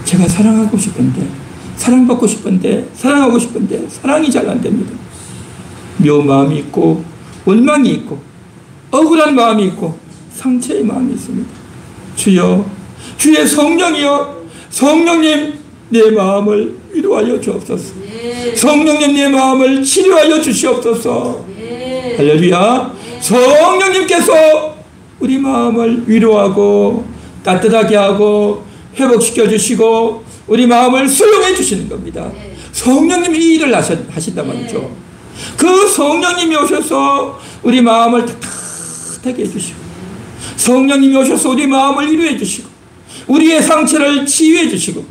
제가 사랑하고 싶은데 사랑받고 싶은데 사랑하고 싶은데 사랑이 잘 안 됩니다. 미운 마음이 있고 원망이 있고 억울한 마음이 있고 상처의 마음이 있습니다. 주여, 주의 성령이여, 성령님 내 마음을 위로하여 주옵소서. 성령님 내 마음을 치료하여 주시옵소서. 할렐루야. 성령님께서 우리 마음을 위로하고 따뜻하게 하고 회복시켜 주시고 우리 마음을 수용해 주시는 겁니다. 성령님이 이 일을 하신단 말이죠. 그 성령님이 오셔서 우리 마음을 따뜻하게 해주시고 성령님이 오셔서 우리 마음을 위로해 주시고 우리의 상처를 치유해 주시고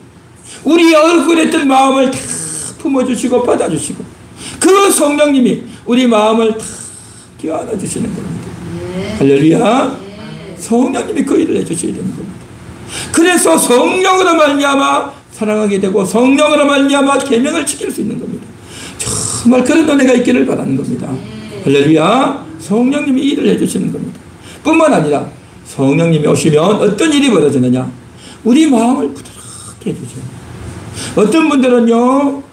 우리의 얼굴했던 마음을 다 품어주시고 받아주시고 그 성령님이 우리 마음을 다 껴안아 주시는 겁니다. 할렐루야. 성령님이 그 일을 해주셔야 되는 겁니다. 그래서 성령으로 말미암아 사랑하게 되고 성령으로 말미암아 계명을 지킬 수 있는 겁니다. 정말 그런 은혜가 있기를 바라는 겁니다. 할렐루야. 성령님이 이 일을 해주시는 겁니다. 뿐만 아니라 성령님이 오시면 어떤 일이 벌어지느냐? 우리 마음을 부드럽게 해주세요. 어떤 분들은요,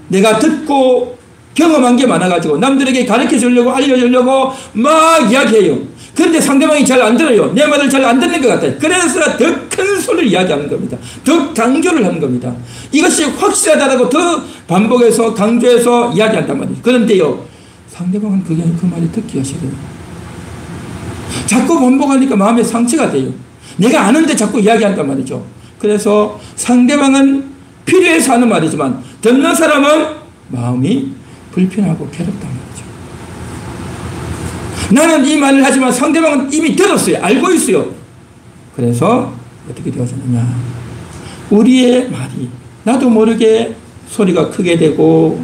내가 듣고 경험한 게 많아가지고 남들에게 가르쳐 주려고 알려주려고 막 이야기해요. 그런데 상대방이 잘 안 들어요. 내 말을 잘 안 듣는 것 같아요. 그래서 더 큰 잔소리를 이야기하는 겁니다. 더 강조를 하는 겁니다. 이것이 확실하다고 더 반복해서 강조해서 이야기한단 말이에요. 그런데요, 상대방은 그 말이 듣기가 싫어요. 자꾸 반복하니까 마음에 상처가 돼요. 내가 아는데 자꾸 이야기한단 말이죠. 그래서 상대방은 필요해서 하는 말이지만 듣는 사람은 마음이 불편하고 괴롭단 말이죠. 나는 이 말을 하지만 상대방은 이미 들었어요. 알고 있어요. 그래서 어떻게 되어졌느냐, 우리의 말이 나도 모르게 소리가 크게 되고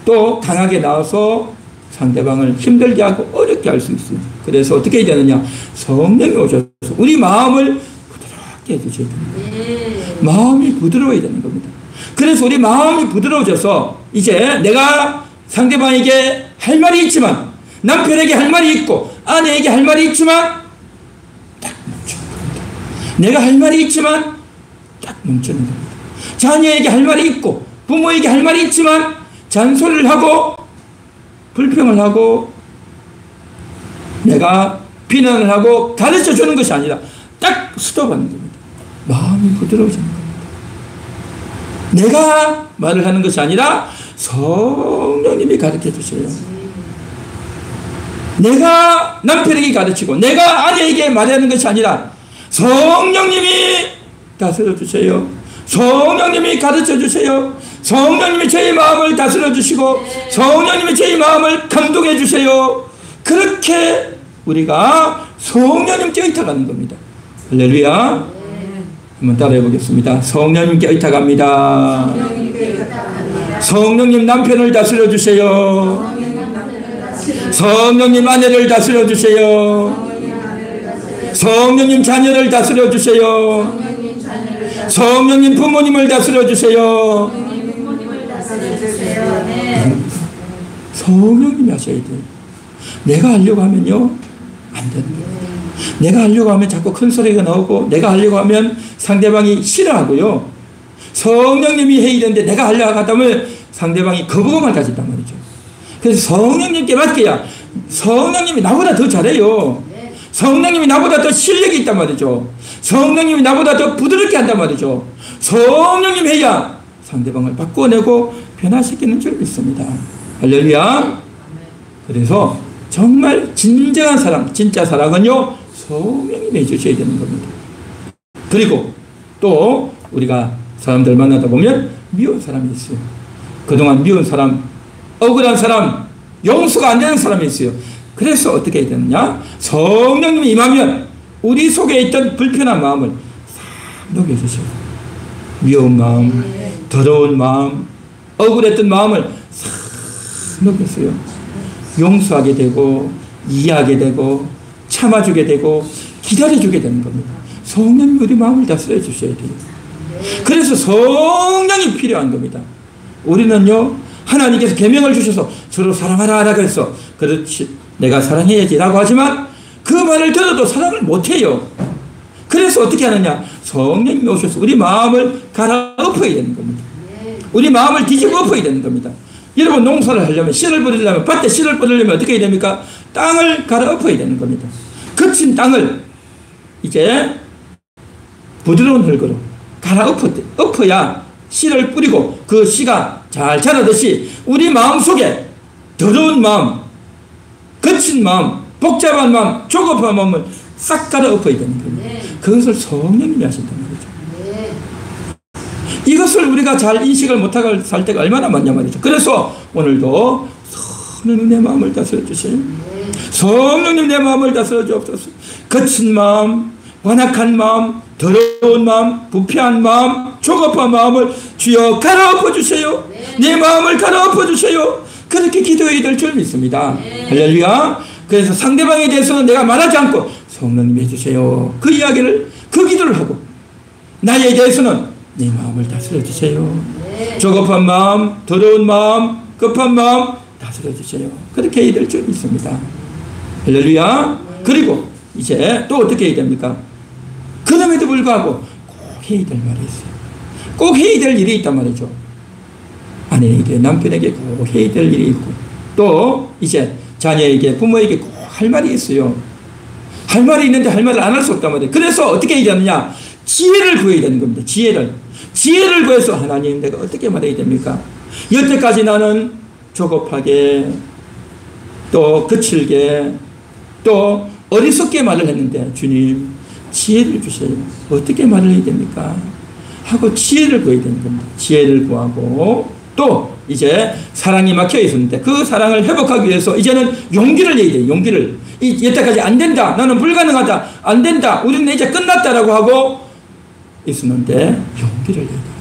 또 강하게 나와서 상대방을 힘들게 하고 어렵게 할 수 있어요. 그래서 어떻게 해야 되느냐, 성령이 오셔서 우리 마음을 부드럽게 해주셔야 됩니다. 마음이 부드러워야 되는 겁니다. 그래서 우리 마음이 부드러워져서 이제 내가 상대방에게 할 말이 있지만, 남편에게 할 말이 있고 아내에게 할 말이 있지만 딱 멈추는 겁니다. 내가 할 말이 있지만 딱 멈추는 겁니다. 자녀에게 할 말이 있고 부모에게 할 말이 있지만 잔소리를 하고 불평을 하고 내가 비난을 하고 가르쳐 주는 것이 아니라 딱 스톱하는 겁니다. 마음이 부드러워지는 겁니다. 내가 말을 하는 것이 아니라 성령님이 가르쳐 주세요. 내가 남편에게 가르치고 내가 아내에게 말하는 것이 아니라 성령님이 다스려 주세요. 성령님이 가르쳐 주세요. 성령님이 저희 마음을 다스려 주시고 성령님이 저희 마음을 감동해 주세요. 그렇게 우리가 성령님께 의탁하는 겁니다. 할렐루야. 한번 따라해 보겠습니다. 성령님께 의탁합니다. 성령님 남편을 다스려 주세요. 성령님 아내를 다스려 주세요. 성령님 자녀를 다스려 주세요. 성령님 부모님을 다스려 주세요. 성령님이 하셔야 돼요. 내가 하려고 하면요, 안 되는 거예요. 내가 하려고 하면 자꾸 큰 소리가 나오고 내가 하려고 하면 상대방이 싫어하고요. 성령님이 해야 되는데 내가 하려고 하다 보면 상대방이 거부감을 가진단 말이죠. 그래서 성령님께 맡겨야 성령님이 나보다 더 잘해요. 성령님이 나보다 더 실력이 있단 말이죠. 성령님이 나보다 더 부드럽게 한단 말이죠. 성령님 해야 상대방을 바꿔내고 변화시키는 줄 믿습니다. 할렐루야. 그래서 정말 진정한 사랑, 진짜 사랑은요, 성령님이 해주셔야 되는 겁니다. 그리고 또 우리가 사람들 만나다 보면 미운 사람이 있어요. 그동안 미운 사람, 억울한 사람, 용서가 안 되는 사람이 있어요. 그래서 어떻게 해야 되느냐, 성령님이 임하면 우리 속에 있던 불편한 마음을 싹 녹여주셔요. 미운 마음, 더러운 마음, 억울했던 마음을 싹 녹였어요. 용서하게 되고 이해하게 되고 참아주게 되고 기다려주게 되는 겁니다. 성령님 우리 마음을 다스려 주셔야 돼요. 그래서 성령이 필요한 겁니다. 우리는요, 하나님께서 계명을 주셔서 서로 사랑하라 라고 해서 그렇지 내가 사랑해야지 라고 하지만 그 말을 들어도 사랑을 못해요. 그래서 어떻게 하느냐, 성령님이 오셔서 우리 마음을 갈아엎어야 되는 겁니다. 우리 마음을 뒤집어 엎어야 되는 겁니다. 여러분, 농사를 하려면, 씨를 뿌리려면, 밭에 씨를 뿌리려면 어떻게 해야 됩니까? 땅을 갈아엎어야 되는 겁니다. 거친 땅을 이제 부드러운 흙으로 갈아엎어야 씨를 뿌리고 그 씨가 잘 자라듯이 우리 마음 속에 더러운 마음, 거친 마음, 복잡한 마음, 조급한 마음을 싹 갈아엎어야 되는 겁니다. 그것을 성령님이 하신단 말이죠. 이것을 우리가 잘 인식을 못하고 살 때가 얼마나 많냐 말이죠. 그래서 오늘도 성령님 내 마음을 다스려 주세요. 성령님 내 마음을 다스려 주옵소서. 거친 마음, 완악한 마음, 더러운 마음, 부패한 마음, 조급한 마음을 주여 갈아엎어 주세요. 내 마음을 갈아엎어 주세요. 그렇게 기도해야 될 줄 믿습니다. 할렐루야. 그래서 상대방에 대해서는 내가 말하지 않고 성령님이 해주세요. 그 이야기를, 그 기도를 하고, 나에 대해서는 내 마음을 다스려 주세요. 조급한 마음, 더러운 마음, 급한 마음 다스려 주세요. 그렇게 해야 될 줄 믿습니다. 할렐루야. 그리고 이제 또 어떻게 해야 됩니까? 그럼에도 불구하고 꼭 해야 될 말이 있어요. 꼭 해야 될 일이 있단 말이죠. 아내에게, 남편에게 꼭 해야 될 일이 있고, 또 이제 자녀에게, 부모에게 꼭 할 말이 있어요. 할 말이 있는데 할 말을 안 할 수 없단 말이에요. 그래서 어떻게 해야 되느냐, 지혜를 구해야 되는 겁니다. 지혜를 구해서 하나님 내가 어떻게 말해야 됩니까? 여태까지 나는 조급하게 또 거칠게 또 어리석게 말을 했는데 주님 지혜를 주세요. 어떻게 말을 해야 됩니까? 하고 지혜를 구해야 되는 겁니다. 지혜를 구하고 또 이제 사랑이 막혀 있었는데 그 사랑을 회복하기 위해서 이제는 용기를 내야 돼요. 용기를. 여태까지 안 된다. 나는 불가능하다. 안 된다. 우리는 이제 끝났다라고 하고 있었는데 용기를 내야 돼요.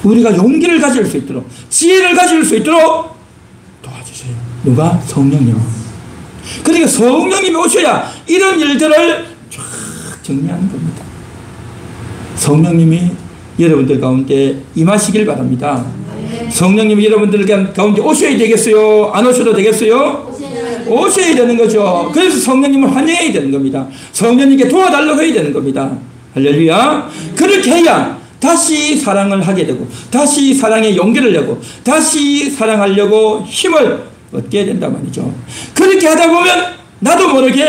우리가 용기를 가질 수 있도록 지혜를 가질 수 있도록 도와주세요. 누가? 성령님. 그러니까 성령님이 오셔야 이런 일들을 쫙 정리하는 겁니다. 성령님이 여러분들 가운데 임하시길 바랍니다. 성령님이 여러분들 가운데 오셔야 되겠어요? 안 오셔도 되겠어요? 오셔야 되는 거죠. 그래서 성령님을 환영해야 되는 겁니다. 성령님께 도와달라고 해야 되는 겁니다. 할렐루야. 그렇게 해야 다시 사랑을 하게 되고 다시 사랑의 용기를 내고 다시 사랑하려고 힘을 얻게 된단 말이죠. 그렇게 하다 보면 나도 모르게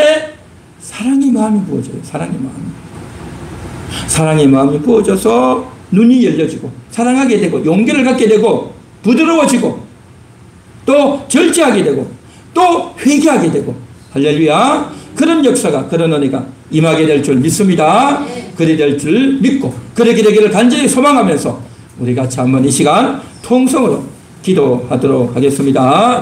사랑의 마음이 부어져요. 사랑의 마음이 부어져서 눈이 열려지고 사랑하게 되고 용기를 갖게 되고 부드러워지고 또 절제하게 되고 또 회개하게 되고 할렐루야. 그런 역사가 그런 은혜가 임하게 될 줄 믿습니다. 그리 될 줄 믿고 그렇게 되기를 간절히 소망하면서 우리 같이 한번 이 시간 통성으로 기도하도록 하겠습니다.